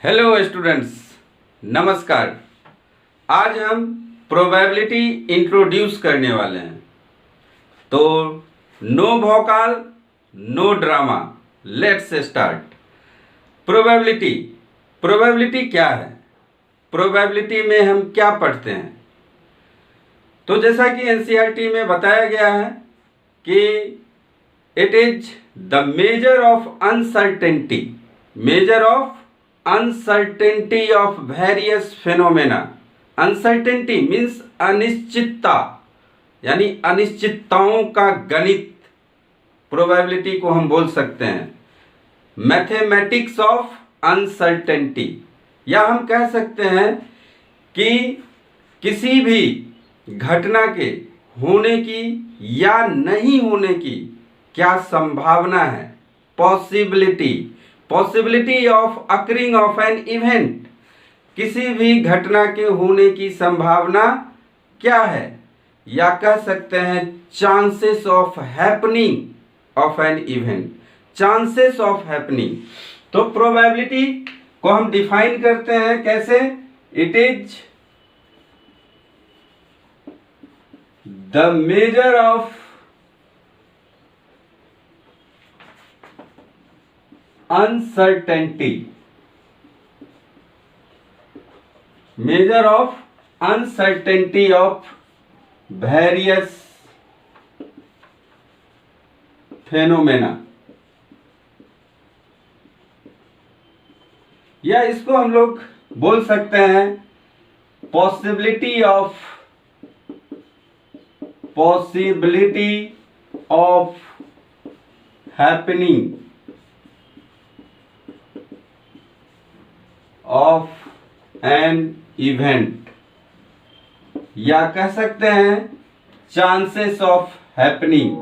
Hello students, नमस्कार। आज हम प्रोबेबिलिटी इंट्रोड्यूस करने वाले हैं। तो नो भौकाल, no drama, let's start. Probability probability क्या है? प्रोबेबिलिटी में हम क्या पढ़ते हैं? तो जैसा कि एनसीईआरटी में बताया गया है कि it is the measure of uncertainty of various phenomena. Uncertainty means अनिश्चितता, यानी अनिश्चितताओं का गणित। प्रोबेबिलिटी को हम बोल सकते हैं मैथमेटिक्स ऑफ अनसर्टेनिटी, या हम कह सकते हैं कि किसी भी घटना के होने की या नहीं होने की क्या संभावना है। Possibility of occurring of an event, किसी भी घटना के होने की संभावना क्या है, या कह सकते हैं chances of happening of an event, chances of happening. तो प्रोबेबिलिटी को हम डिफाइन करते हैं कैसे? It is the measure of uncertainty of various phenomena, या इसको हम लोग बोल सकते हैं possibility of happening of an event, या कह सकते हैं chances of happening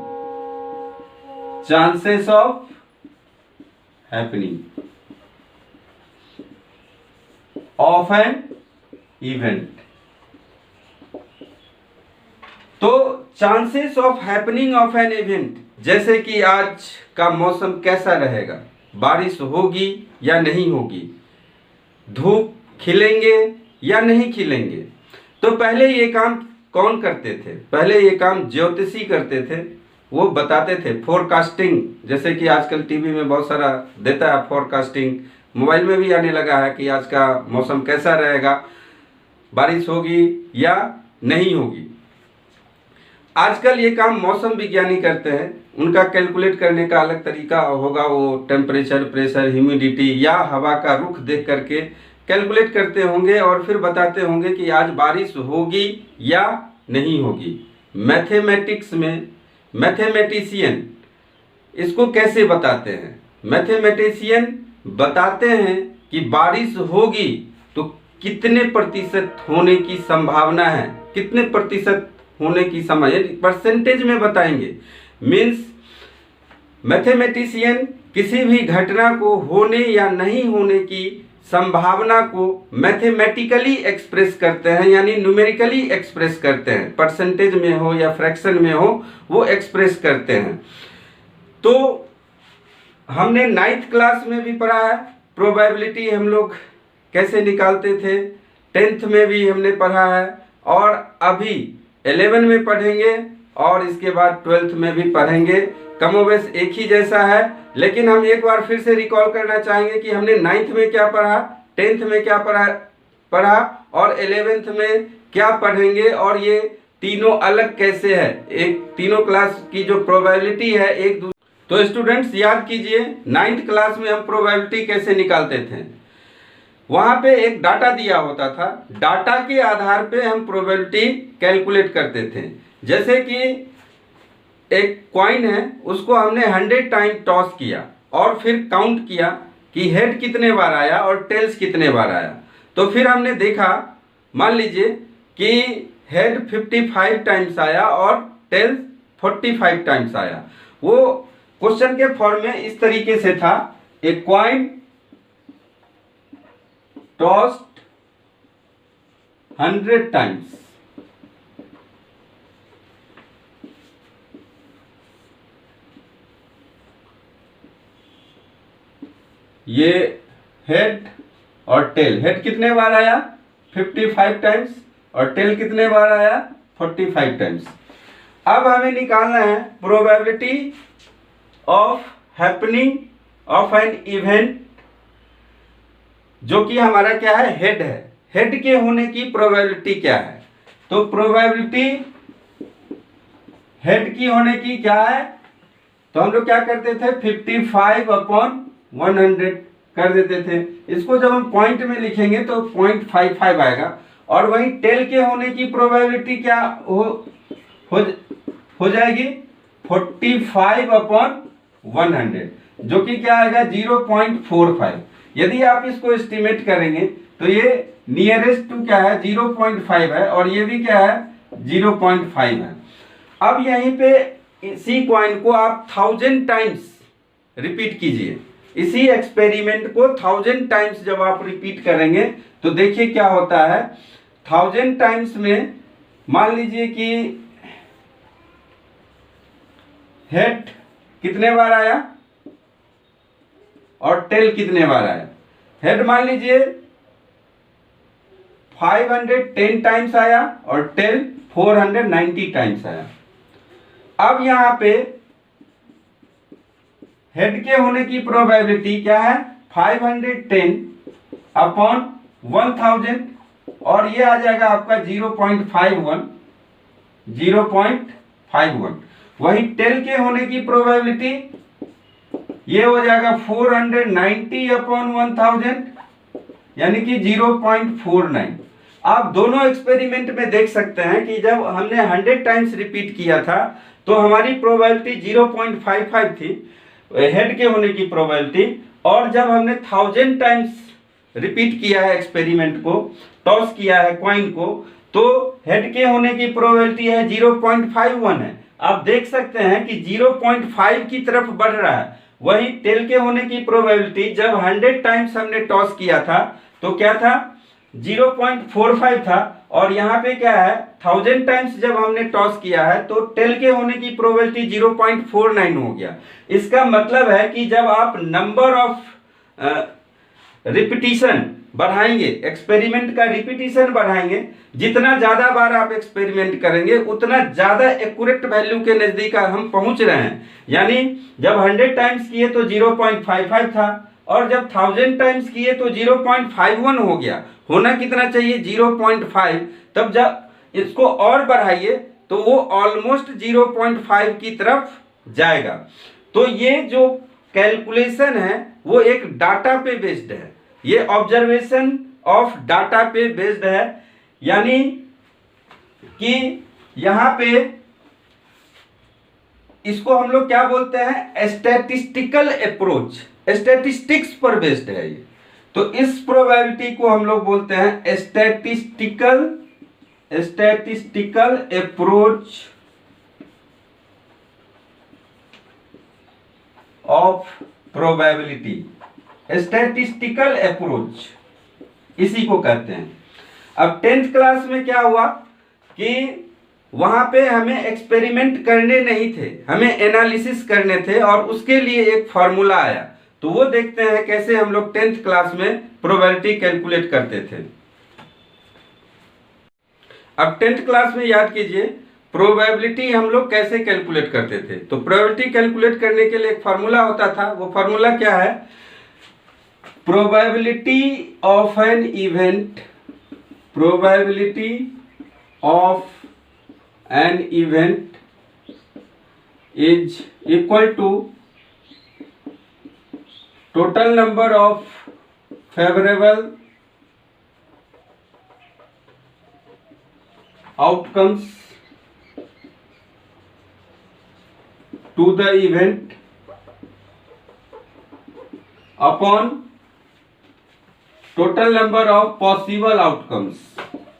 of an event. तो chances of happening of an event, जैसे कि आज का मौसम कैसा रहेगा, बारिश होगी या नहीं होगी, धूप खिलेंगे या नहीं खिलेंगे। तो पहले ये काम कौन करते थे? पहले ये काम ज्योतिषी करते थे। वो बताते थे फोरकास्टिंग, जैसे कि आजकल टीवी में बहुत सारा देता है फोरकास्टिंग, मोबाइल में भी आने लगा है कि आज का मौसम कैसा रहेगा, बारिश होगी या नहीं होगी। आजकल ये काम मौसम विज्ञानी करते हैं। उनका कैलकुलेट करने का अलग तरीका होगा। वो टेम्परेचर, प्रेशर, ह्यूमिडिटी या हवा का रुख देख करके कैलकुलेट करते होंगे और फिर बताते होंगे कि आज बारिश होगी या नहीं होगी। मैथमेटिक्स में मैथमेटिशियन इसको कैसे बताते हैं? मैथमेटिशियन बताते हैं कि बारिश होगी तो कितने प्रतिशत होने की संभावना है, कितने प्रतिशत होने की संभावना, परसेंटेज में बताएंगे। मीन्स मैथमेटिशियन किसी भी घटना को होने या नहीं होने की संभावना को मैथमेटिकली एक्सप्रेस करते हैं, यानी न्यूमेरिकली एक्सप्रेस करते हैं। परसेंटेज में हो या फ्रैक्शन में हो, वो एक्सप्रेस करते हैं। तो हमने 9th क्लास में भी पढ़ा है प्रोबेबिलिटी हम लोग कैसे निकालते थे, 10th में भी हमने पढ़ा है, और अभी 11 में पढ़ेंगे और इसके बाद 12th में भी पढ़ेंगे। कमोबेश एक ही जैसा है, लेकिन हम एक बार फिर से रिकॉल करना चाहेंगे कि हमने 9th में क्या पढ़ा, 10th में क्या पढ़ा और 11th में क्या पढ़ेंगे, और ये तीनों अलग कैसे है। एक तीनों क्लास की जो प्रोबेबिलिटी है एक दूसरे। तो स्टूडेंट्स याद कीजिए 9th क्लास में हम प्रोबेबिलिटी कैसे निकालते थे। वहां पे एक डाटा दिया होता था, डाटा के आधार पे हम प्रोबेबिलिटी कैलकुलेट करते थे। जैसे कि एक कॉइन है, उसको हमने 100 टाइम टॉस किया और फिर काउंट किया कि हेड कितने बार आया और टेल्स कितने बार आया। तो फिर हमने देखा, मान लीजिए कि हेड 55 टाइम्स आया और टेल्स 45 टाइम्स आया। वो क्वेश्चन के फॉर्म में इस तरीके से था, ए कॉइन टॉस्ड 100 टाइम्स, ये हेड और टेल। हेड कितने बार आया? 55 टाइम्स, और टेल कितने बार आया? 45 टाइम्स। अब हमें निकालना है probability of happening of an event, जो कि हमारा क्या है? हेड है। हेड के होने की प्रोबेबिलिटी क्या है? तो प्रोबेबिलिटी हेड की होने की क्या है? तो हम लोग क्या करते थे? 55/100 कर देते थे। इसको जब हम पॉइंट में लिखेंगे तो 0.55 आएगा। और वही टेल के होने की प्रोबेबिलिटी क्या हो जाएगी? 45/100, जो कि क्या आएगा? 0.45। यदि आप इसको एस्टिमेट करेंगे तो ये नियरेस्ट टू क्या है? 0.5 है, और ये भी क्या है? 0.5 है। अब यहीं पे इसी कॉइन को आप 1000 टाइम्स रिपीट कीजिए। इसी एक्सपेरिमेंट को 1000 टाइम्स जब आप रिपीट करेंगे तो देखिए क्या होता है। 1000 टाइम्स में मान लीजिए कि हेड कितने बार आया और टेल कितने बार आया? हेड मान लीजिए 510 टाइम्स आया और टेल 490 टाइम्स आया। अब यहां पे हेड के होने की प्रोबेबिलिटी क्या है? 510/1000, और ये आ जाएगा आपका 0.51। वही टेल के होने की प्रोबेबिलिटी ये हो जाएगा 490/1000, यानी कि 0.49। आप दोनों एक्सपेरिमेंट में देख सकते हैं कि जब हमने 100 टाइम्स रिपीट किया था तो हमारी प्रोबेबिलिटी 0.55 थी हेड के होने की प्रोबेबिलिटी, और जब हमने 1000 टाइम्स रिपीट किया है एक्सपेरिमेंट को, टॉस किया है कॉइन को, तो हेड के होने की प्रोबेबिलिटी है 0.51 है। आप देख सकते हैं कि 0.5 की तरफ बढ़ रहा है। वही टेल के होने की प्रोबेबिलिटी जब 100 टाइम्स हमने टॉस किया था तो क्या था? 0.45 था, और यहाँ पे क्या है? 1000 टाइम्स जब हमने टॉस किया है तो टेल के होने की प्रोबेबिलिटी 0.49 हो गया। इसका मतलब है कि जब आप नंबर ऑफ रिपीटिशन बढ़ाएंगे, एक्सपेरिमेंट का रिपीटिशन बढ़ाएंगे, जितना ज्यादा बार आप एक्सपेरिमेंट करेंगे उतना ज्यादा एक्यूरेट वैल्यू के नजदीक हम पहुंच रहे हैं। यानी जब 100 टाइम्स किए तो 0.55 था, और जब 1000 टाइम्स किए तो 0.51 हो गया। होना कितना चाहिए? 0.5। तब जब इसको और बढ़ाइए तो वो ऑलमोस्ट 0.5 की तरफ जाएगा। तो ये जो कैलकुलेशन है वो एक डाटा पे बेस्ड है, ये ऑब्जर्वेशन ऑफ डाटा पे बेस्ड है। यानी कि यहां पे इसको हम लोग क्या बोलते हैं? स्टैटिस्टिकल अप्रोच, स्टैटिस्टिक्स पर बेस्ड है ये। तो इस प्रोबेबिलिटी को हम लोग बोलते हैं statistical approach of probability. Statistical approach इसी को कहते हैं। अब 10th क्लास में क्या हुआ कि वहां पे हमें एक्सपेरिमेंट करने नहीं थे, हमें एनालिसिस करने थे, और उसके लिए एक फॉर्मूला आया। तो वो देखते हैं कैसे हम लोग 10th क्लास में प्रोबेबिलिटी कैलकुलेट करते थे। अब 10th क्लास में याद कीजिए प्रोबेबिलिटी हम लोग कैसे कैलकुलेट करते थे। तो प्रोबेबिलिटी कैलकुलेट करने के लिए एक फार्मूला होता था। वो फार्मूला क्या है? Probability of an event, probability of an event is equal to total number of favourable outcomes to the event upon total number of possible outcomes,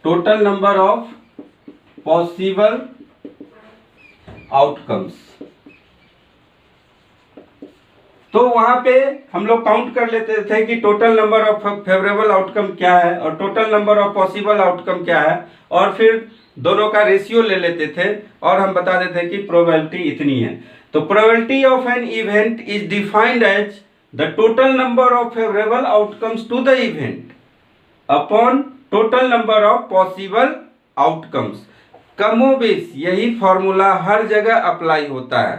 total number of possible outcomes। तो वहां पे हम लोग count कर लेते थे कि total number of favourable outcome क्या है और total number of possible outcome क्या है, और फिर दोनों का रेशियो ले लेते थे और हम बता देते कि प्रोबेबिलिटी इतनी है। तो probability of an event is defined as the total number of favourable outcomes to the event. Upon total number of possible outcomes. कमोबेश यही फॉर्मूला हर जगह अप्लाई होता है।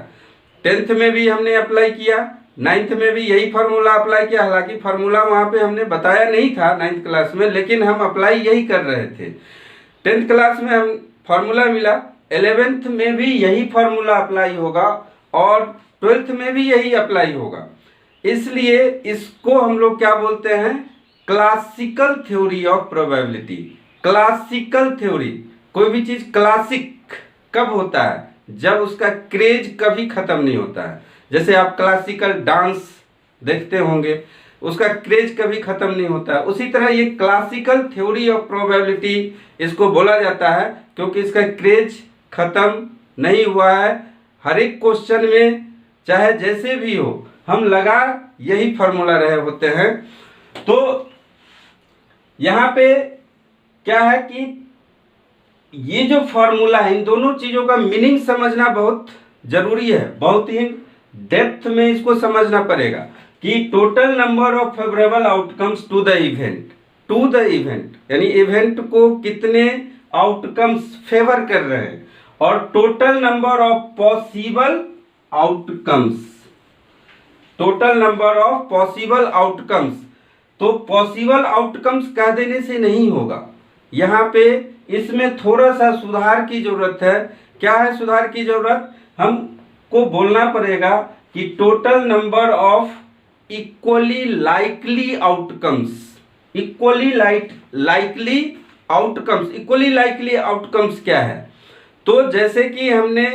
10th में भी हमने अप्लाई किया, 9th में भी यही फार्मूला अप्लाई किया। हालांकि फार्मूला वहाँ पे हमने बताया नहीं था 9th क्लास में, लेकिन हम अप्लाई यही कर रहे थे। 10th क्लास में हम फार्मूला मिला, 11th में भी यही फार्मूला अप्लाई होगा और 12th में भी यही अप्लाई होगा। इसलिए इसको हम लोग क्या बोलते हैं, classical theory of probability. Classical theory, कोई भी चीज क्लासिक कब होता है, जब उसका क्रेज कभी खत्म नहीं होता है। जैसे आप क्लासिकल डांस देखते होंगे, उसका क्रेज कभी खत्म नहीं होता है। उसी तरह ये क्लासिकल थ्योरी ऑफ प्रोबेबिलिटी इसको बोला जाता है, क्योंकि इसका क्रेज खत्म नहीं हुआ है। हर एक क्वेश्चन में चाहे जैसे भी हो, हम लगा यही फॉर्मूला रहे होते हैं। तो यहाँ पे क्या है कि ये जो फॉर्मूला है, इन दोनों चीजों का मीनिंग समझना बहुत जरूरी है। बहुत ही डेप्थ में इसको समझना पड़ेगा कि total number of favourable outcomes to the event यानी इवेंट को कितने आउटकम्स फेवर कर रहे हैं, और total number of possible outcomes, total number of possible outcomes. तो पॉसिबल आउटकम्स कह देने से नहीं होगा, यहाँ पे इसमें थोड़ा सा सुधार की जरूरत है। क्या है सुधार की जरूरत, हमको बोलना पड़ेगा कि total number of equally likely outcomes. Equally likely outcomes, equally likely outcomes क्या है, तो जैसे कि हमने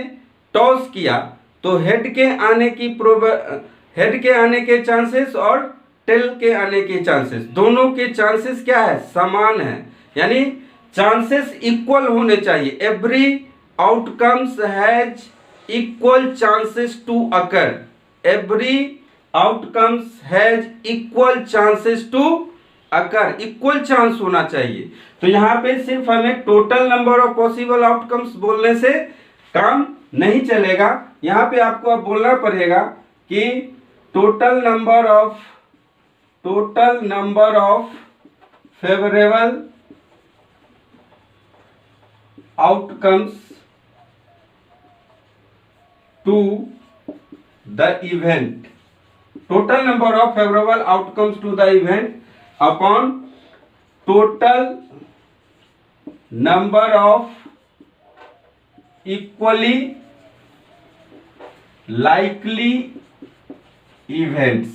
टॉस किया तो हेड के आने के चांसेस और टेल के आने के चांसेस, दोनों के चांसेस क्या है, समान है। यानी चांसेस इक्वल होने चाहिए। Every outcomes has equal chances to occur, every outcomes has equal chances to occur, equal chance होना चाहिए। तो यहाँ पे सिर्फ हमें total number of possible outcomes बोलने से काम नहीं चलेगा। यहाँ पे आपको अब बोलना पड़ेगा कि total number of favourable outcomes to the event, total number of favorable outcomes to the event upon total number of equally likely events।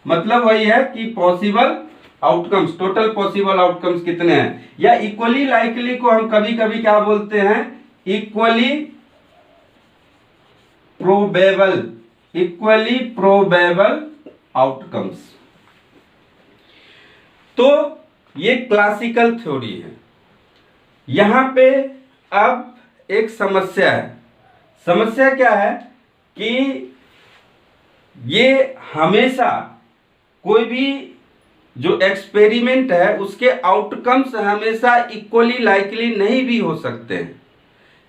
मतलब वही है कि possible outcomes, total possible outcomes कितने हैं, या इक्वली लाइकली को हम कभी कभी क्या बोलते हैं, इक्वली प्रोबेबल आउटकम्स। तो ये क्लासिकल थ्योरी है। यहां पे अब एक समस्या है। समस्या क्या है कि ये हमेशा कोई भी जो एक्सपेरिमेंट है उसके आउटकम्स हमेशा इक्वली लाइकली नहीं भी हो सकते हैं।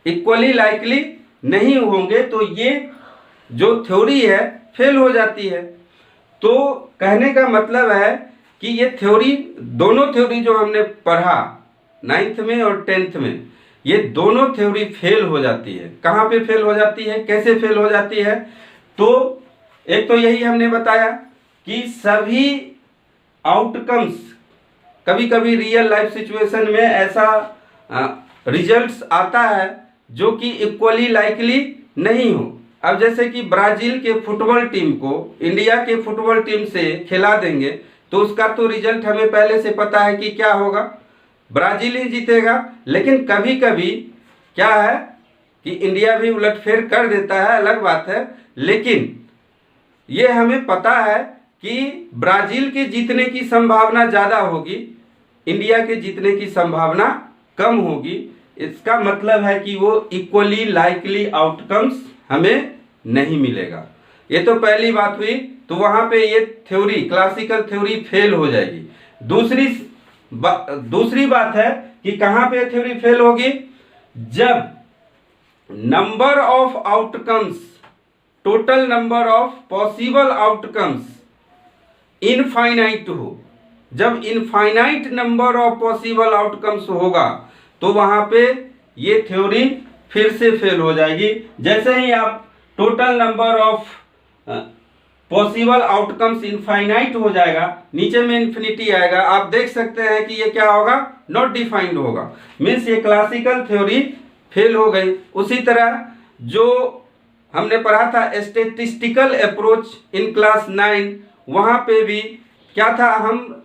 इक्वली लाइकली नहीं होंगे तो ये जो थ्योरी है फेल हो जाती है। तो कहने का मतलब है कि ये थ्योरी, दोनों थ्योरी जो हमने पढ़ा 9th में और 10th में, ये दोनों थ्योरी फेल हो जाती है। कहाँ पे फेल हो जाती है, कैसे फेल हो जाती है, तो एक तो यही हमने बताया कि सभी आउटकम्स, कभी कभी रियल लाइफ सिचुएशन में ऐसा रिजल्ट्स आता है जो कि इक्वली लाइकली नहीं हो। अब जैसे कि ब्राजील के फुटबॉल टीम को इंडिया के फुटबॉल टीम से खिला देंगे तो उसका तो रिजल्ट हमें पहले से पता है कि क्या होगा, ब्राजील ही जीतेगा। लेकिन कभी कभी क्या है कि इंडिया भी उलटफेर कर देता है, अलग बात है। लेकिन ये हमें पता है कि ब्राजील के जीतने की संभावना ज़्यादा होगी, इंडिया के जीतने की संभावना कम होगी। इसका मतलब है कि वो इक्वली लाइकली आउटकम्स हमें नहीं मिलेगा। ये तो पहली बात हुई। तो वहाँ पे ये थ्योरी, क्लासिकल थ्योरी फेल हो जाएगी। दूसरी बात है कि कहाँ पे थ्योरी फेल होगी, जब number of outcomes, total number of possible outcomes infinite हो। जब infinite number of possible outcomes होगा तो वहां पे ये थ्योरी फिर से फेल हो जाएगी। जैसे ही आप total number of possible outcomes infinite हो जाएगा, नीचे में इन्फिनिटी आएगा, आप देख सकते हैं कि ये क्या होगा, नॉट डिफाइंड होगा, मीन्स ये क्लासिकल थ्योरी फेल हो गई। उसी तरह जो हमने पढ़ा था स्टैटिस्टिकल अप्रोच इन क्लास 9, वहां पे भी क्या था, हम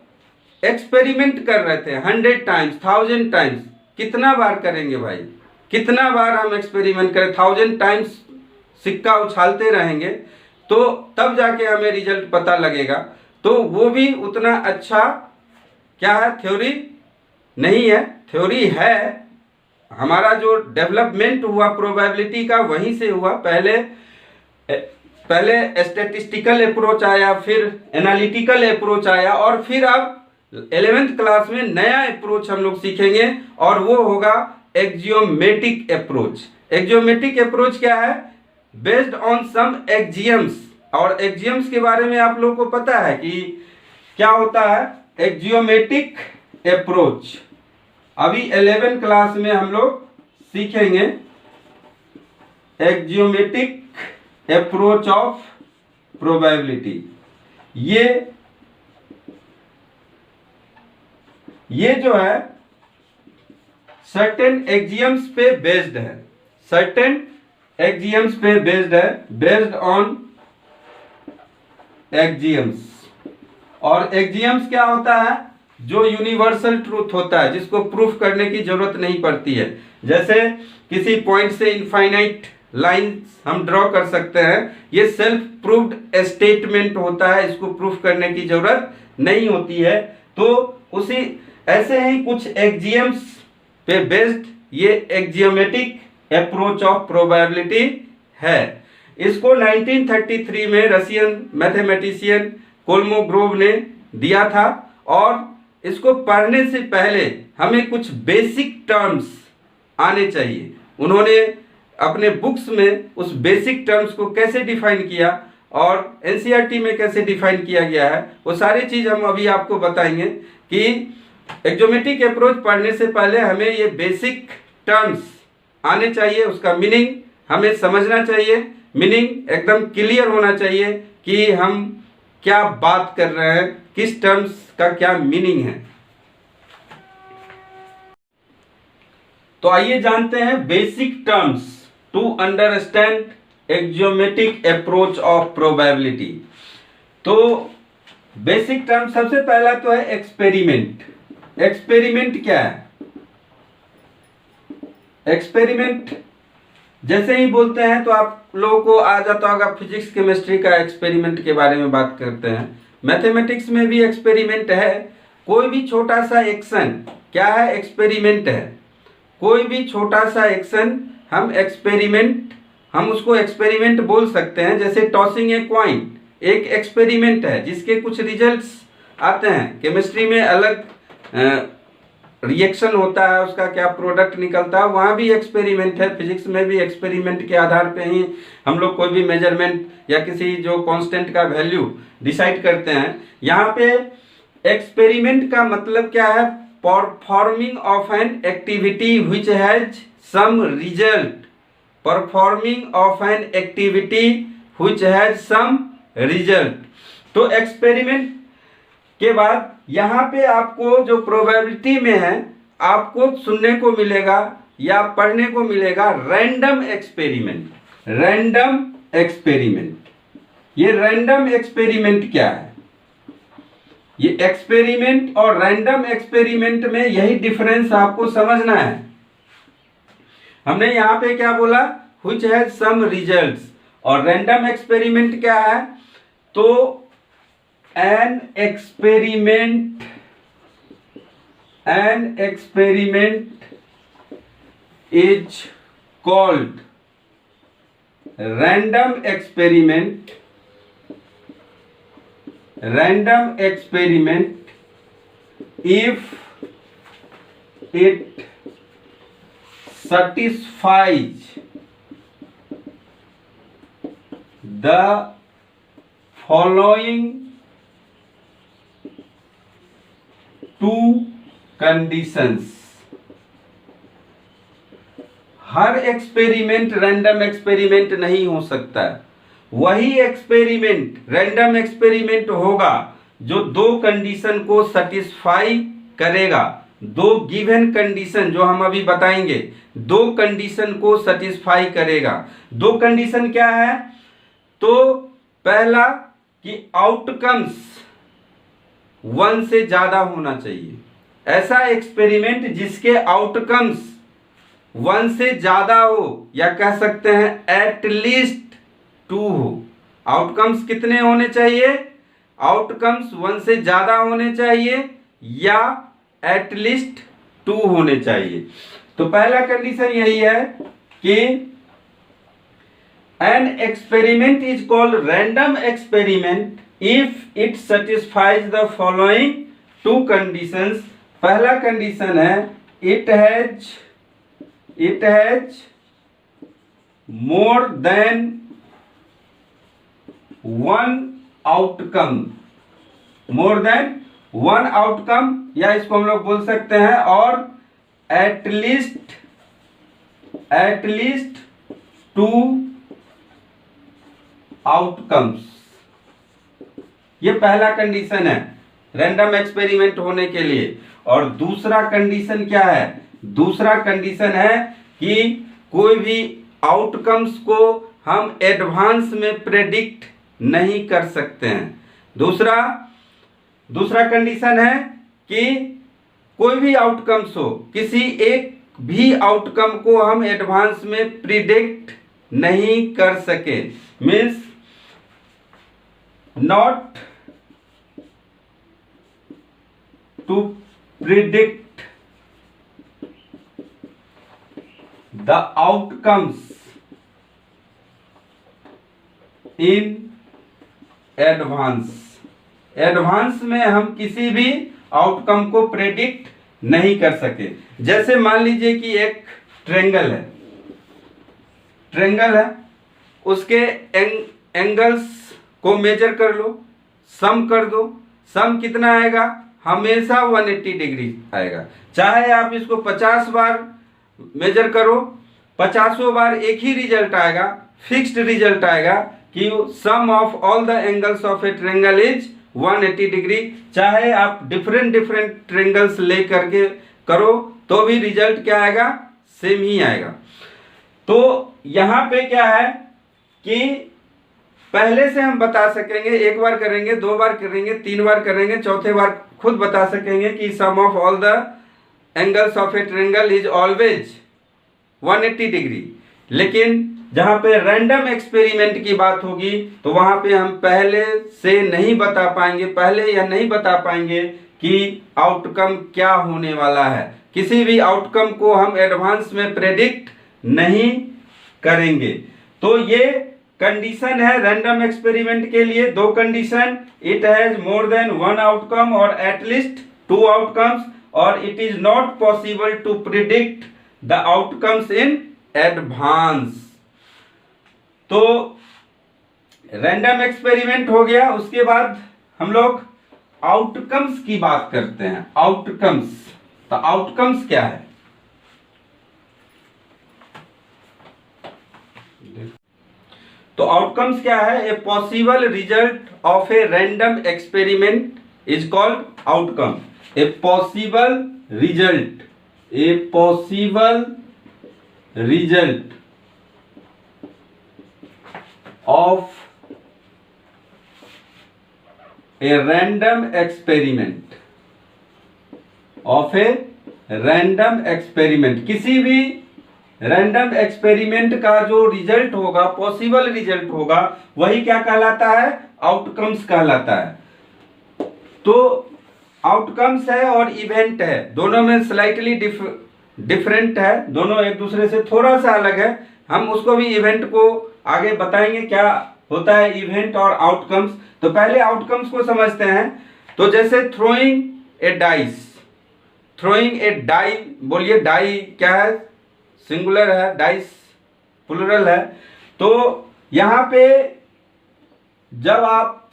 एक्सपेरिमेंट कर रहे थे 100 टाइम्स 1000 टाइम्स। कितना बार करेंगे भाई, कितना बार हम एक्सपेरिमेंट करें, 1000 टाइम्स सिक्का उछालते रहेंगे तो तब जाके हमें रिजल्ट पता लगेगा। तो वो भी उतना अच्छा क्या है, थ्योरी नहीं है। थ्योरी है, हमारा जो डेवलपमेंट हुआ प्रोबेबिलिटी का वहीं से हुआ। पहले स्टैटिस्टिकल अप्रोच आया, फिर एनालिटिकल अप्रोच आया, और फिर अब 11th क्लास में नया अप्रोच हम लोग सीखेंगे और वो होगा एक्जियोमेटिक अप्रोच। एक्जियोमेटिक अप्रोच क्या है, बेस्ड ऑन सम एक्जियम्स। और एक्जियम्स के बारे में आप लोगों को पता है कि क्या होता है एक्जियोमेटिक अप्रोच। अभी 11th क्लास में हम लोग सीखेंगे एक्जियोमेटिक अप्रोच ऑफ प्रोबेबिलिटी। ये जो है सर्टेन एक्जियम्स पे बेस्ड है, सर्टेन एक्जियम्स पे बेस्ड है, बेस्ड ऑन एक्जियम्स। और एक्जियम्स क्या होता है, जो यूनिवर्सल ट्रूथ होता है, जिसको प्रूफ करने की जरूरत नहीं पड़ती है। जैसे किसी पॉइंट से इनफाइनाइट लाइन हम ड्रॉ कर सकते हैं, ये सेल्फ प्रूव्ड स्टेटमेंट होता है, इसको प्रूफ करने की जरूरत नहीं होती है। तो उसी ऐसे ही कुछ एक्जियम्स पे बेस्ड ये एक्जियोमेटिक अप्रोच ऑफ प्रोबेबिलिटी है। इसको 1933 में रशियन मैथमेटिशियन कोलमोग्रोव ने दिया था। और इसको पढ़ने से पहले हमें कुछ बेसिक टर्म्स आने चाहिए। उन्होंने अपने बुक्स में उस बेसिक टर्म्स को कैसे डिफाइन किया और एनसीईआरटी में कैसे डिफाइन किया गया है, वो सारी चीज हम अभी आपको बताएंगे कि एक्जियोमेटिक अप्रोच पढ़ने से पहले हमें ये बेसिक टर्म्स आने चाहिए, उसका मीनिंग हमें समझना चाहिए, मीनिंग एकदम क्लियर होना चाहिए कि हम क्या बात कर रहे हैं, किस टर्म्स का क्या मीनिंग है। तो आइए जानते हैं basic terms to understand axiomatic approach of probability. तो बेसिक टर्म सबसे पहला तो है एक्सपेरिमेंट। एक्सपेरिमेंट क्या है, एक्सपेरिमेंट जैसे ही बोलते हैं तो आप लोगों को आ जाता होगा, फिजिक्स केमिस्ट्री का एक्सपेरिमेंट के बारे में बात करते हैं, मैथमेटिक्स में भी एक्सपेरिमेंट है। कोई भी छोटा सा एक्शन क्या है, एक्सपेरिमेंट है। कोई भी छोटा सा एक्शन हम उसको एक्सपेरिमेंट बोल सकते हैं। जैसे टॉसिंग ए कॉइन एक एक्सपेरिमेंट है जिसके कुछ रिजल्ट्स आते हैं। केमिस्ट्री में अलग रिएक्शन होता है, उसका क्या प्रोडक्ट निकलता है, वहाँ भी एक्सपेरिमेंट है। फिजिक्स में भी एक्सपेरिमेंट के आधार पे ही हम लोग कोई भी मेजरमेंट या किसी जो कांस्टेंट का वैल्यू डिसाइड करते हैं। यहाँ पे एक्सपेरिमेंट का मतलब क्या है, performing of an activity which has some result. Performing of an activity which has some result. तो एक्सपेरिमेंट के बाद यहाँ पे आपको जो प्रोबेबिलिटी में है आपको सुनने को मिलेगा या पढ़ने को मिलेगा रैंडम एक्सपेरिमेंट। रैंडम एक्सपेरिमेंट, ये रैंडम एक्सपेरिमेंट क्या है, ये एक्सपेरिमेंट और रैंडम एक्सपेरिमेंट में यही डिफरेंस आपको समझना है। हमने यहाँ पे क्या बोला, व्हिच हैज सम रिजल्ट्स, और रैंडम एक्सपेरिमेंट क्या है, तो an experiment is called random experiment if it satisfies the following to conditions. Her experiment random experiment नहीं हो सकता है। वही एक्सपेरिमेंट रैंडम एक्सपेरिमेंट होगा जो दो कंडीशन को सेटिस्फाई करेगा। दो गिवन कंडीशन जो हम अभी बताएंगे, दो कंडीशन को सेटिस्फाई करेगा। दो कंडीशन क्या है? तो पहला कि आउटकम्स 1 से ज्यादा होना चाहिए। ऐसा एक्सपेरिमेंट जिसके आउटकम्स 1 से ज्यादा हो, या कह सकते हैं एटलीस्ट 2 हो। आउटकम्स कितने होने चाहिए? आउटकम्स 1 से ज्यादा होने चाहिए या एटलीस्ट 2 होने चाहिए। तो पहला कंडीशन यही है कि an experiment is called random experiment if it satisfies the following 2 conditions. पहला कंडीशन है it has more than 1 outcome. More than 1 outcome, या इसको हम लोग बोल सकते हैं और एटलीस्ट 2 आउटकम्स। ये पहला कंडीशन है रैंडम एक्सपेरिमेंट होने के लिए। और दूसरा कंडीशन क्या है? दूसरा कंडीशन है कि कोई भी आउटकम्स को हम एडवांस में प्रेडिक्ट नहीं कर सकते हैं। दूसरा कंडीशन है कि कोई भी आउटकम्स हो, किसी एक भी आउटकम को हम एडवांस में प्रिडिक्ट नहीं कर सके। Means not to predict the outcomes in advance. Advance में हम किसी भी आउटकम को प्रेडिक्ट नहीं कर सके। जैसे मान लीजिए कि एक ट्रेंगल है, उसके एंगल्स को मेजर कर लो, सम कर दो। सम कितना आएगा? हमेशा 180 डिग्री आएगा। चाहे आप इसको 50 बार मेजर करो, 50 बार एक ही रिजल्ट आएगा, फिक्स्ड रिजल्ट आएगा कि sum of all the angles of a triangle is 180 degree. चाहे आप डिफरेंट ट्रेंगल्स ले करके करो तो भी रिजल्ट क्या आएगा? सेम ही आएगा। तो यहां पे क्या है कि पहले से हम बता सकेंगे, 1 बार करेंगे, 2 बार करेंगे, 3 बार करेंगे, चौथे बार खुद बता सकेंगे कि sum of all the angles of a triangle is always 180 degree. लेकिन जहां पे रैंडम एक्सपेरिमेंट की बात होगी तो वहां पे हम पहले से नहीं बता पाएंगे, पहले या नहीं बता पाएंगे कि आउटकम क्या होने वाला है। किसी भी आउटकम को हम एडवांस में प्रेडिक्ट नहीं करेंगे। तो ये कंडीशन है रैंडम एक्सपेरिमेंट के लिए। 2 condition, it has more than 1 outcome और एटलीस्ट 2 आउटकम्स, और it is not possible to predict the outcomes in advance. तो रैंडम एक्सपेरिमेंट हो गया। उसके बाद हम लोग आउटकम्स की बात करते हैं। आउटकम्स, तो आउटकम्स क्या है? तो आउटकम्स क्या है? A possible result of a random experiment is called outcome. A possible result of a random experiment, किसी भी रैंडम एक्सपेरिमेंट का जो रिजल्ट होगा, पॉसिबल रिजल्ट होगा, वही क्या कहलाता है? आउटकम्स कहलाता है। तो आउटकम्स है और इवेंट है, दोनों में स्लाइटली डिफरेंट है, दोनों एक दूसरे से थोड़ा सा अलग है। हम उसको भी इवेंट को आगे बताएंगे क्या होता है इवेंट और आउटकम्स। तो पहले आउटकम्स को समझते हैं। तो जैसे थ्रोइंग ए डाई, बोलिए डाई क्या है? सिंगुलर है, डाइस प्लुरल है। तो यहां पे जब आप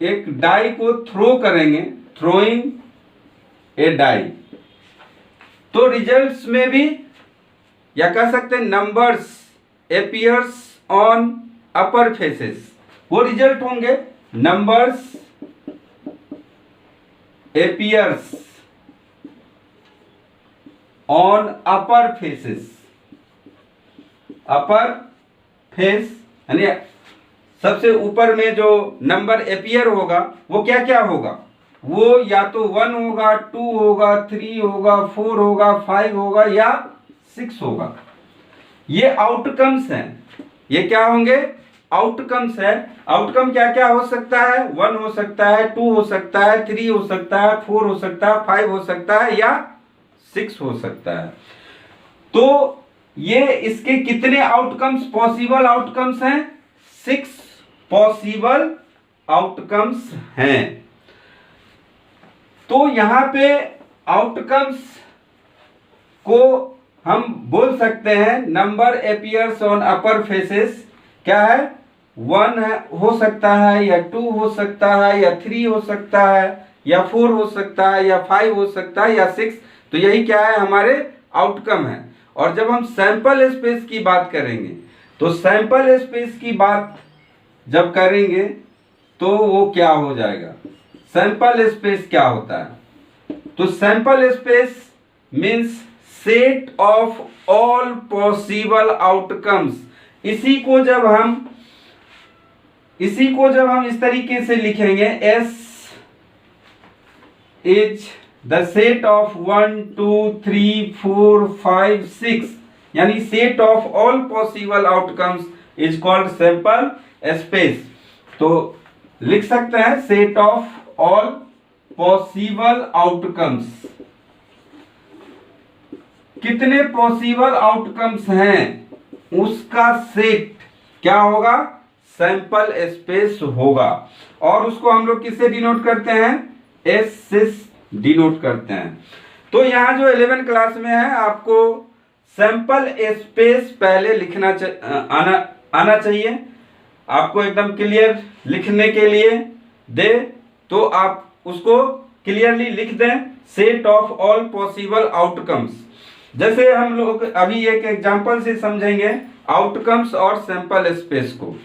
एक डाई को थ्रो करेंगे, थ्रोइंग ए डाई। तो रिजल्ट्स में भी या कह सकते हैं numbers appears on upper faces, वो रिजल्ट होंगे numbers appears on upper faces. Upper face यानी सबसे ऊपर में जो नंबर अपीयर होगा वो क्या क्या होगा, वो या तो 1 होगा, 2 होगा, 3 होगा, 4 होगा, 5 होगा या 6 होगा। ये आउटकम्स हैं। ये क्या होंगे, आउटकम्स है। आउटकम क्या क्या हो सकता है, 1 हो सकता है, 2 हो सकता है, 3 हो सकता है, 4 हो सकता है, 5 हो सकता है या 6 हो सकता है। तो ये इसके कितने आउटकम्स, पॉसिबल आउटकम्स हैं, 6 पॉसिबल आउटकम्स हैं। तो यहां पे आउटकम्स को हम बोल सकते हैं number appears on upper faces क्या है, 1 है, हो सकता है या 2 हो सकता है या 3 हो सकता है या 4 हो सकता है या 5 हो सकता है या 6। तो यही क्या है, हमारे आउटकम है। और जब हम सैंपल स्पेस की बात करेंगे तो सैंपल स्पेस की बात जब करेंगे तो वो क्या हो जाएगा, सैंपल स्पेस क्या होता है, तो sample space means set of all possible outcomes. इसी को जब हम इस तरीके से लिखेंगे, S is the set of 1 2 3 4 5 6 यानी set of all possible outcomes is called sample space. तो लिख सकते हैं set of all possible outcomes. कितने पॉसिबल आउटकम्स हैं उसका सेट क्या होगा, सैंपल स्पेस होगा। और उसको हम लोग किससे डिनोट करते हैं, एस से डिनोट करते हैं। तो यहां जो 11 क्लास में है आपको सैंपल स्पेस पहले लिखना आना चाहिए। आपको एकदम क्लियर लिखने के लिए दे तो आप उसको क्लियरली लिख दें, set of all possible outcomes. जैसे हम लोग अभी एक एग्जांपल से समझेंगे आउटकम्स और सैंपल स्पेस को।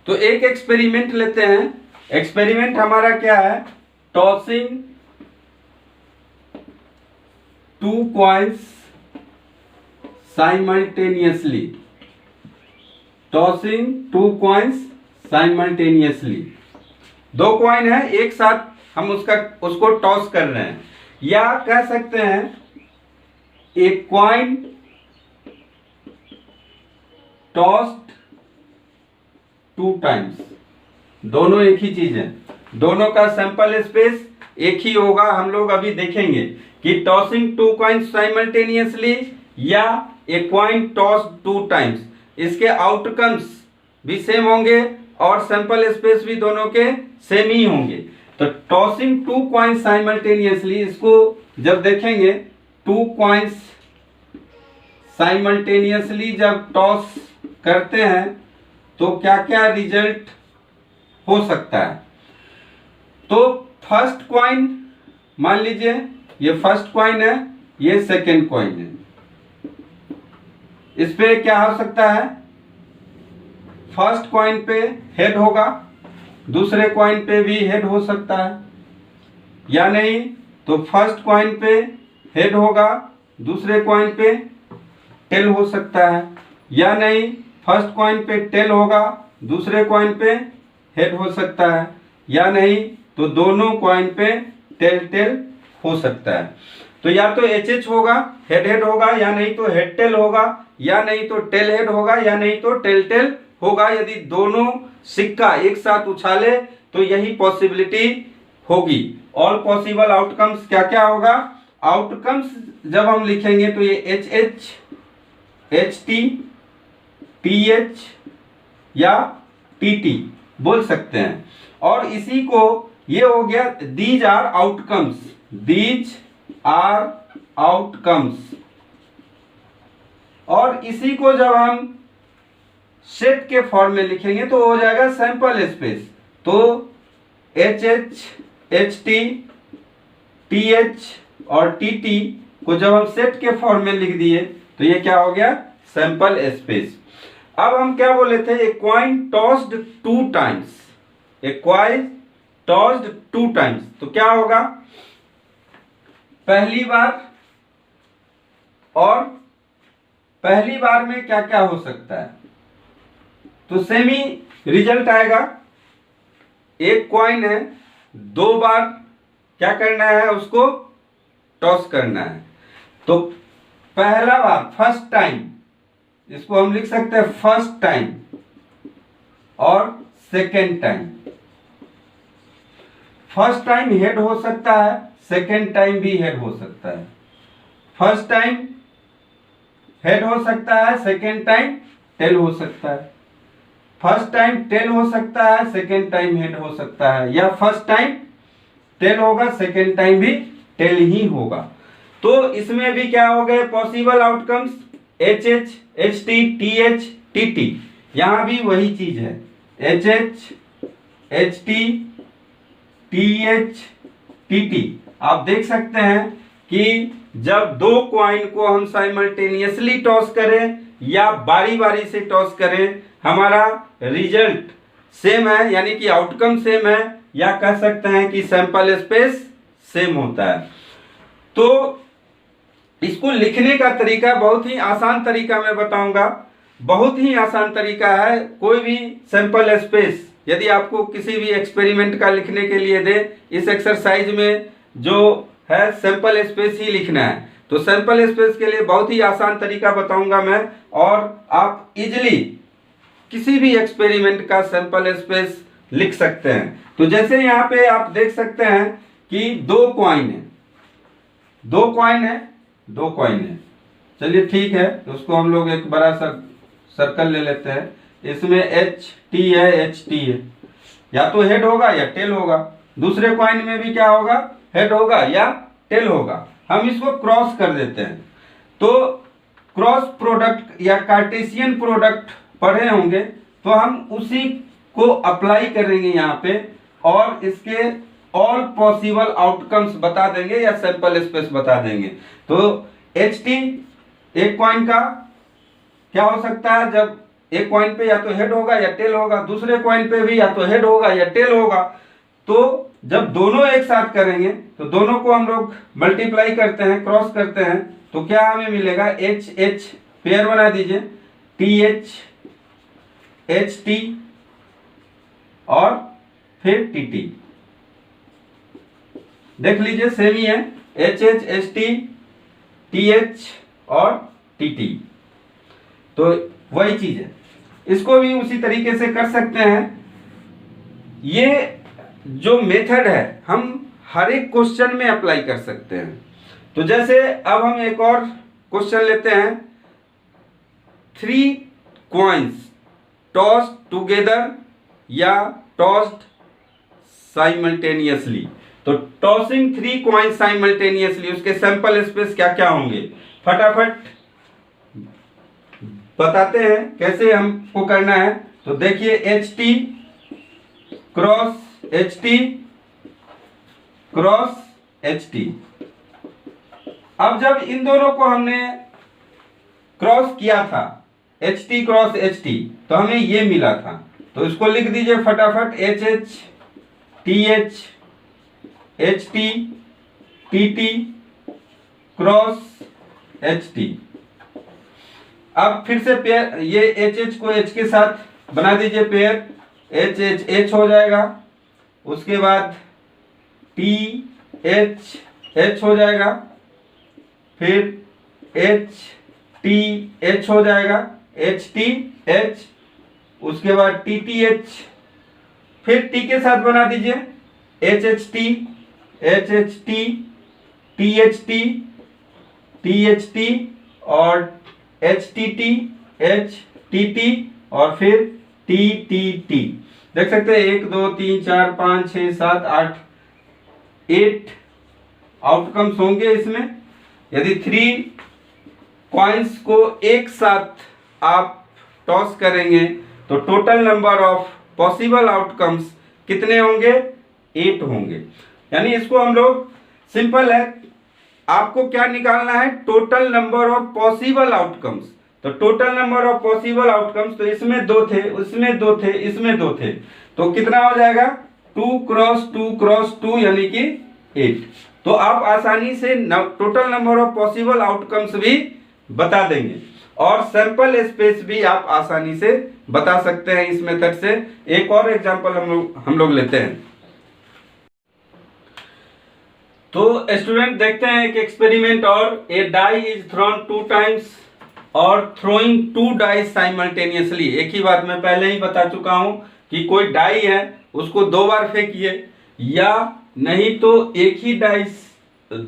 तो एक एक्सपेरिमेंट लेते हैं। एक्सपेरिमेंट हमारा क्या है, tossing 2 coins simultaneously. Tossing 2 coins simultaneously. 2 coin है, एक साथ हम उसको टॉस कर रहे हैं, या कह सकते हैं एक कॉइन टॉस्ड 2 टाइम्स। दोनों एक ही चीज है, दोनों का सैंपल स्पेस एक ही होगा। हम लोग अभी देखेंगे कि टॉसिंग 2 कॉइन्स साइमल्टेनियसली या ए कॉइन टॉस्ड 2 टाइम्स, इसके आउटकम्स भी सेम होंगे और सैंपल स्पेस भी दोनों के सेम ही होंगे। तो टॉसिंग 2 कॉइन्स साइमल्टेनियसली, इसको जब देखेंगे 2 कॉइन्स साइमल्टेनियसली जब टॉस करते हैं तो क्या क्या रिजल्ट हो सकता है। तो फर्स्ट कॉइन मान लीजिए ये फर्स्ट कॉइन है, ये सेकंड कॉइन है। इस पे क्या हो सकता है, फर्स्ट कॉइन पे हेड होगा, दूसरे कॉइन पे भी हेड हो सकता है, या नहीं तो फर्स्ट कॉइन पे हेड होगा, दूसरे कॉइन पे टेल हो सकता है, या नहीं फर्स्ट कॉइन पे टेल होगा, दूसरे कॉइन पे हेड हो सकता है, या नहीं तो दोनों कॉइन पे टेल टेल हो सकता है। तो या तो एच एच होगा, हेड हेड होगा, या नहीं तो हेड टेल होगा, या नहीं तो टेल हेड होगा, या नहीं तो टेल टेल होगा। यदि दोनों सिक्का एक साथ उछाले तो यही पॉसिबिलिटी होगी। ऑल पॉसिबल आउटकम्स क्या क्या होगा, आउटकम्स जब हम लिखेंगे तो ये H H, H T, T H या टी टी बोल सकते हैं। और इसी को ये हो गया these are outcomes, these are outcomes. और इसी को जब हम सेट के फॉर्म में लिखेंगे तो हो जाएगा सैंपल स्पेस। तो एच एच HT, TH और TT को जब हम सेट के फॉर्म में लिख दिए तो ये क्या हो गया, सैंपल स्पेस। अब हम क्या बोले थे, a coin tossed 2 times, a coin tossed 2 times, तो क्या होगा, पहली बार और पहली बार में क्या क्या हो सकता है, तो सेम ही रिजल्ट आएगा। एक कॉइन है, 2 बार क्या करना है, उसको टॉस करना है, तो पहला बार फर्स्ट टाइम, इसको हम लिख सकते हैं फर्स्ट टाइम और second time. First time head हो सकता है, सेकेंड टाइम भी हेड हो सकता है। फर्स्ट टाइम हेड हो सकता है, सेकेंड टाइम टेल हो सकता है। फर्स्ट टाइम टेल हो सकता है, सेकेंड टाइम हेड हो सकता है, या फर्स्ट टाइम टेल होगा, सेकेंड टाइम भी टेल ही होगा। तो इसमें भी क्या हो गए possible outcomes, HH, HT, TH, TT, यहां भी वही चीज है, HH, HT, TH, TT। आप देख सकते हैं कि जब 2 कॉइन को हम साइमल्टेनियसली टॉस करें या बारी बारी से टॉस करें, हमारा रिजल्ट सेम है, यानी कि आउटकम सेम है, या कह सकते हैं कि सैंपल स्पेस सेम होता है। तो इसको लिखने का तरीका बहुत ही आसान तरीका मैं बताऊंगा, बहुत ही आसान तरीका है। कोई भी सैंपल स्पेस यदि आपको किसी भी एक्सपेरिमेंट का लिखने के लिए दे, इस एक्सरसाइज में जो है सैंपल स्पेस ही लिखना है, तो सैंपल स्पेस के लिए बहुत ही आसान तरीका बताऊंगा मैं, और आप इजिली किसी भी एक्सपेरिमेंट का सैंपल स्पेस लिख सकते हैं। तो जैसे यहाँ पे आप देख सकते हैं कि 2 कॉइन है, 2 कॉइन है, 2 कॉइन है, चलिए ठीक है, तो उसको हम लोग एक बड़ा सा सर्कल ले लेते हैं। इसमें HT है, HT है, या तो हेड होगा या टेल होगा। दूसरे कॉइन में भी क्या होगा, हेड होगा या टेल होगा। हम इसको क्रॉस कर देते हैं, तो क्रॉस प्रोडक्ट या कार्टेशियन प्रोडक्ट पढ़े होंगे, तो हम उसी को अप्लाई करेंगे यहाँ पे, और इसके ऑल पॉसिबल आउटकम्स बता देंगे या सैंपल स्पेस बता देंगे। तो HT एक कॉइन का क्या हो सकता है, जब एक कॉइन पे या तो हेड होगा या टेल होगा, दूसरे कॉइन पे भी या तो हेड होगा या टेल होगा। तो जब दोनों एक साथ करेंगे तो दोनों को हम लोग मल्टीप्लाई करते हैं, क्रॉस करते हैं, तो क्या हमें मिलेगा, HH पेयर बना दीजिए, TH, HT और फिर TT, देख लीजिए सेम ही है, HH, HT, TH और TT, तो वही चीज है। इसको भी उसी तरीके से कर सकते हैं। ये जो मेथड है हम हर एक क्वेश्चन में अप्लाई कर सकते हैं। तो जैसे अब हम एक और क्वेश्चन लेते हैं, 3 कॉइन्स टॉस्ड टुगेदर या टॉस्ड साइमल्टेनियसली। तो टॉसिंग 3 कॉइन्स साइमल्टेनियसली, उसके सैंपल स्पेस क्या क्या होंगे, फटाफट बताते हैं कैसे हमको करना है। तो देखिए HT cross HT cross HT। अब जब इन दोनों को हमने क्रॉस किया था, HT क्रॉस HT, तो हमें ये मिला था, तो इसको लिख दीजिए फटाफट, HH, TH, HT, TT cross HT। अब फिर से पेयर, ये HH को H के साथ बना दीजिए पेयर, HH H हो जाएगा, उसके बाद TH H हो जाएगा, फिर HT H हो जाएगा, HT H, उसके बाद TTH, फिर T के साथ बना दीजिए HHT, HHT, THT, THT और HTT, HTT और फिर TTT। देख सकते हैं 1 2 3 4 5 6 7 8 8 आउटकम्स होंगे इसमें। यदि 3 कॉइन्स को एक साथ आप टॉस करेंगे तो total number of possible outcomes कितने होंगे, 8 होंगे। यानी इसको हम लोग सिंपल है, आपको क्या निकालना है, total number of possible outcomes. तो total number of possible outcomes, तो इसमें 2 थे, उसमें 2 थे, इसमें 2 थे, तो कितना हो जाएगा 2 क्रॉस 2 क्रॉस 2 यानी कि 8। तो आप आसानी से total number of possible outcomes भी बता देंगे और सैंपल स्पेस भी आप आसानी से बता सकते हैं इस मेथड से। एक और एग्जांपल हम लोग लेते हैं। तो स्टूडेंट देखते हैं एक एक्सपेरिमेंट और, ए डाई इज थ्रोन 2 टाइम्स और थ्रोइंग 2 डाइस साइमल्टेनियसली। एक ही बात मैं पहले ही बता चुका हूं कि कोई डाई है उसको 2 बार फेंकिए, या नहीं तो एक ही डाइस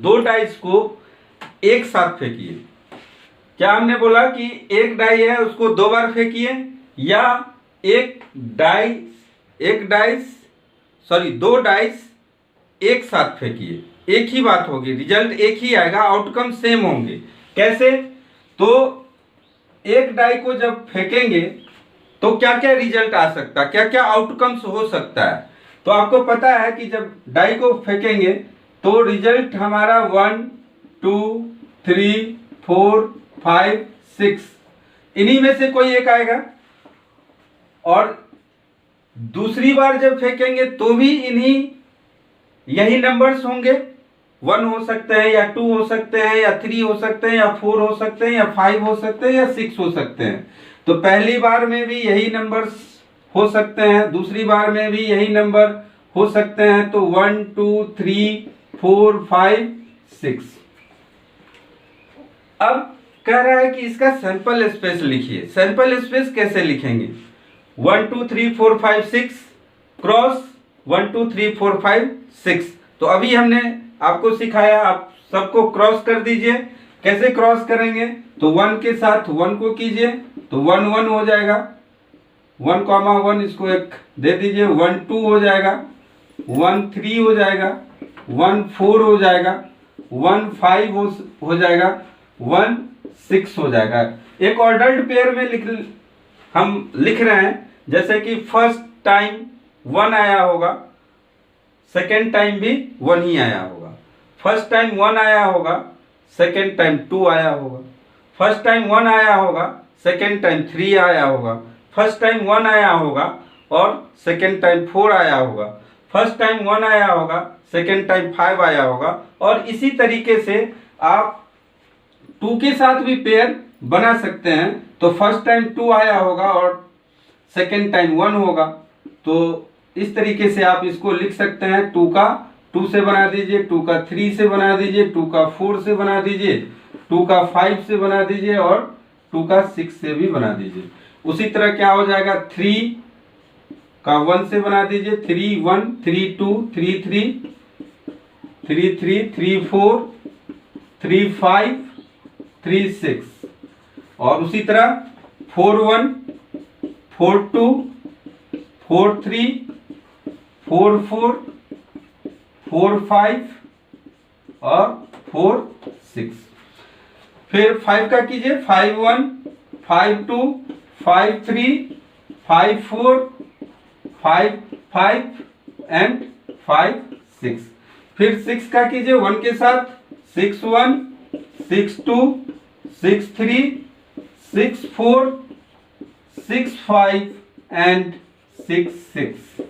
2 डाइस को एक साथ फेंकिए। क्या हमने बोला कि एक डाई है उसको 2 बार फेंकिए, या दो डाइस एक साथ फेंकिए। एक ही बात होगी, रिजल्ट एक ही आएगा, आउटकम सेम होंगे। कैसे? तो एक डाई को जब फेंकेंगे तो क्या क्या रिजल्ट आ सकता है, क्या क्या आउटकम्स हो सकता है। तो आपको पता है कि जब डाई को फेंकेंगे तो रिजल्ट हमारा 1 2 3 4 5 6 इन्हीं में से कोई एक आएगा, और दूसरी बार जब फेंकेंगे तो भी यही नंबर्स होंगे। 1 हो सकते हैं, या 2 हो सकते हैं, या 3 हो सकते हैं, या 4 हो सकते हैं, या 5 हो सकते हैं, या 6 हो सकते हैं। तो पहली बार में भी यही नंबर्स हो सकते हैं, दूसरी बार में भी यही नंबर हो सकते हैं। तो 1 2 3 4 5 6। अब कह रहा है कि इसका सैंपल स्पेस लिखिए। सैंपल स्पेस कैसे लिखेंगे? 1 2 3 4 5 6 क्रॉस 1 2 3 4 5 6। तो अभी हमने आपको सिखाया, आप सबको क्रॉस कर दीजिए। कैसे क्रॉस करेंगे? तो 1 के साथ 1 को कीजिए तो 1 1 हो जाएगा, 1 1 इसको एक दे दीजिए, 1 2 हो जाएगा, 1 3 हो जाएगा, 1 4 हो जाएगा, 1 5 हो जाएगा, 1 6 हो जाएगा। एक ऑर्डर्ड पेयर में हम लिख रहे हैं, जैसे कि फर्स्ट टाइम 1 आया होगा, सेकेंड टाइम भी 1 ही आया होगा। फर्स्ट टाइम 1 आया होगा, सेकेंड टाइम 2 आया होगा। फर्स्ट टाइम 1 आया होगा, सेकेंड टाइम 3 आया होगा। फर्स्ट टाइम 1 आया होगा और सेकेंड टाइम 4 आया होगा। फर्स्ट टाइम 1 आया होगा, सेकेंड टाइम 5 आया होगा। और इसी तरीके से आप 2 के साथ भी पेयर बना सकते हैं। तो फर्स्ट टाइम 2 आया होगा और सेकेंड टाइम 1 होगा। तो इस तरीके से आप इसको लिख सकते हैं। 2 का 2 से बना दीजिए, 2 का 3 से बना दीजिए, 2 का 4 से बना दीजिए, 2 का 5 से बना दीजिए और 2 का 6 से भी बना दीजिए। उसी तरह क्या हो जाएगा, 3 का 1 से बना दीजिए, 3 1 3 2 3 3 3 3 3 4 3 5 3 6। और उसी तरह 4 1 4 2 4 3 4 4 4 5 और 4 6। फिर 5 का कीजिए, 5 1 5 2 5 3 5 4 5 5 एंड 5 6। फिर 6 का कीजिए 1 के साथ, 6 1 6 2 6 3 6 4 6 5 एंड 6 6।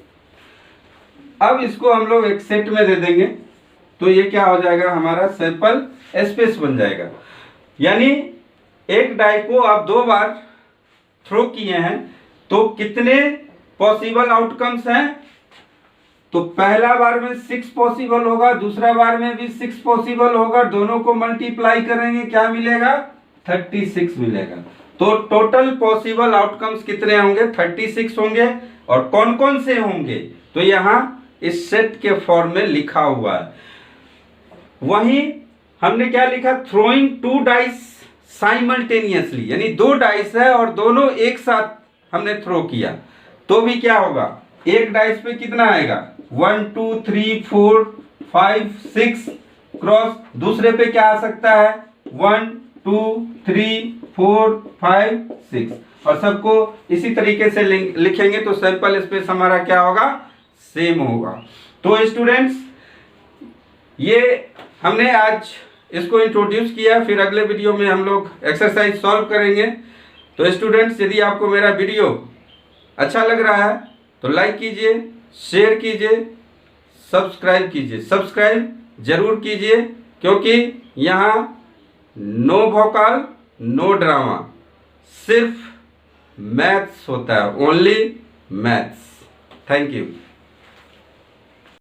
अब इसको हम लोग एक सेट में दे देंगे तो ये क्या हो जाएगा, हमारा सैंपल स्पेस बन जाएगा। यानी एक डाई को आप 2 बार थ्रो किए हैं तो कितने पॉसिबल आउटकम्स हैं? तो पहला बार में 6 पॉसिबल होगा, दूसरा बार में भी 6 पॉसिबल होगा। दोनों को मल्टीप्लाई करेंगे, क्या मिलेगा, 36 मिलेगा। तो टोटल पॉसिबल आउटकम्स कितने होंगे, 36 होंगे। और कौन कौन से होंगे, तो यहां इस सेट के फॉर्म में लिखा हुआ है। वहीं हमने क्या लिखा, थ्रोइंग 2 डाइस साइमल्टेनियसली, यानी 2 डाइस है और दोनों एक साथ हमने थ्रो किया तो भी क्या होगा, एक डाइस पे कितना आएगा, 1 2 3 4 5 6 क्रॉस। दूसरे पे क्या आ सकता है, 1 2 3 4 5 6। और सबको इसी तरीके से लिखेंगे तो सैंपल स्पेस हमारा क्या होगा, सेम होगा। तो स्टूडेंट्स, ये हमने आज इसको इंट्रोड्यूस किया, फिर अगले वीडियो में हम लोग एक्सरसाइज सॉल्व करेंगे। तो स्टूडेंट्स, यदि आपको मेरा वीडियो अच्छा लग रहा है तो लाइक कीजिए, शेयर कीजिए, सब्सक्राइब कीजिए। सब्सक्राइब जरूर कीजिए, क्योंकि यहाँ नो वोकल नो ड्रामा, सिर्फ मैथ्स होता है, ओनली मैथ्स। Thank you.